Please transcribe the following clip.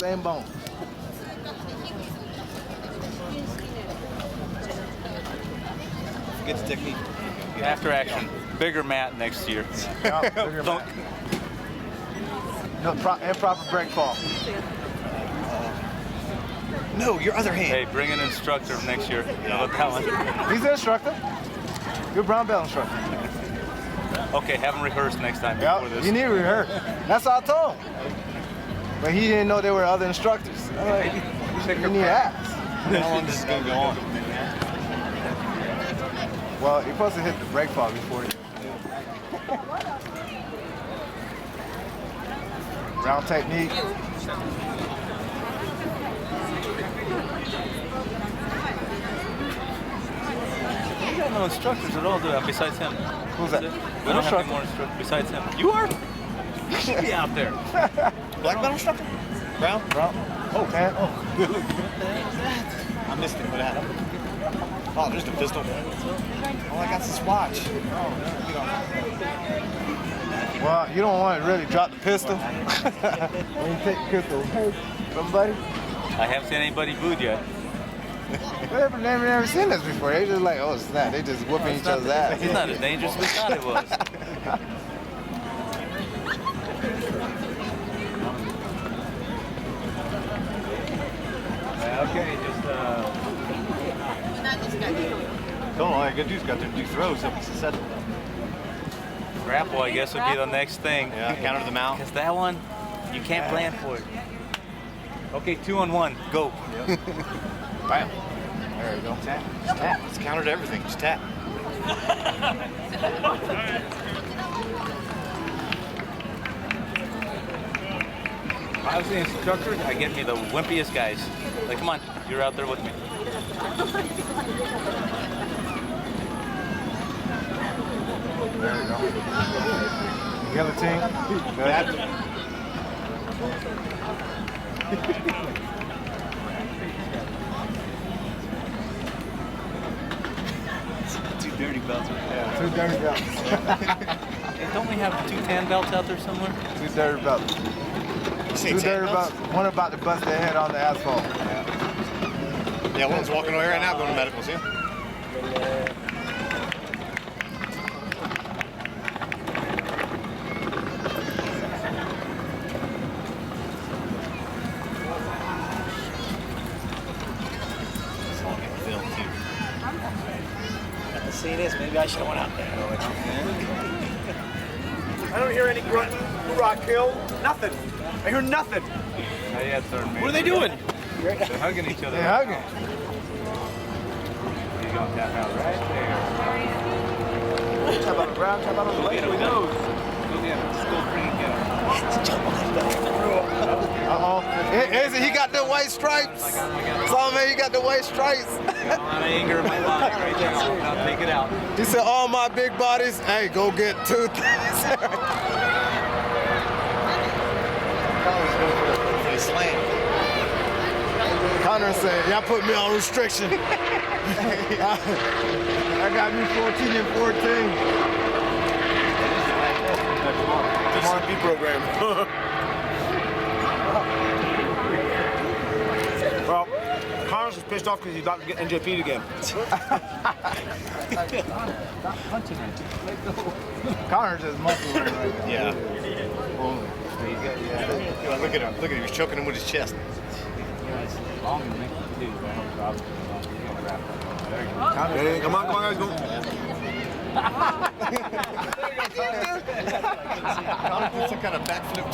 same bone. Get the technique. After action, bigger mat next year. Yeah, bigger mat. No, improper break fall. No, your other hand. Hey, bring an instructor next year. How about that one? He's the instructor. You're brown belt instructor. Okay, have him rehearse next time before this. You need to rehearse. That's what I told him. But he didn't know there were other instructors. I'm like, you need to ask. How long this is going to go on? Well, you're supposed to hit the break fall before you. Round technique. We got no instructors at all, do we? Besides him. Who's that? We don't have any more instructors besides him. You are? You should be out there. Black belt instructor? Brown? Brown. Oh, man. Oh. I missed it. What happened? Oh, there's the pistol. All I got is this watch. Well, you don't want to really drop the pistol. When you take the pistol away from somebody. I haven't seen anybody booed yet. They've never seen this before. They just like, oh snap, they just whooping each other's ass. It's not as dangerous as we thought it was. Okay, just All I gotta do is got to do throws. So it's successful. grapple, I guess, would be the next thing. Yeah, counter to the mount. Because that one, you can't plan for it. Okay, 2-on-1, go. Yep. Bam. There you go. Tap. Just tap. It's counter to everything. Just tap. If I was the instructor, I'd get me the wimpiest guys. Like, come on, you're out there with me. There we go. Guillotine. Good. Two dirty belts. Yeah, 2 dirty belts. Hey, don't we have 2 tan belts out there somewhere? 2 dirty belts. 2 dirty belts. One about to bust their head on the asphalt. Yeah, one's walking away right now going to medical, see? See this? Maybe I should have went out there. I don't hear any grunt, hoorah, kill, nothing. I hear nothing. What are they doing? They're hugging each other. They're hugging. You're going tap out right there. Tap on the ground, tap on the leg. Here we go. Go get him. Just go bring it down. Uh-oh. He got the white stripes. So, man, you got the white stripes. Got a lot of anger in my body right now. I'll take it out. He said, all my big bodies, hey, go get 2 things. Slam. Connor said, y'all put me on restriction. I got me 14 and 14. DCP program. Well, Connors is pissed off because he's not going to get NJP'd again. Connor just muscle right there. Yeah. Look at him. Look at him. He's choking him with his chest. Hey, come on, guys, go. Some kind of backflip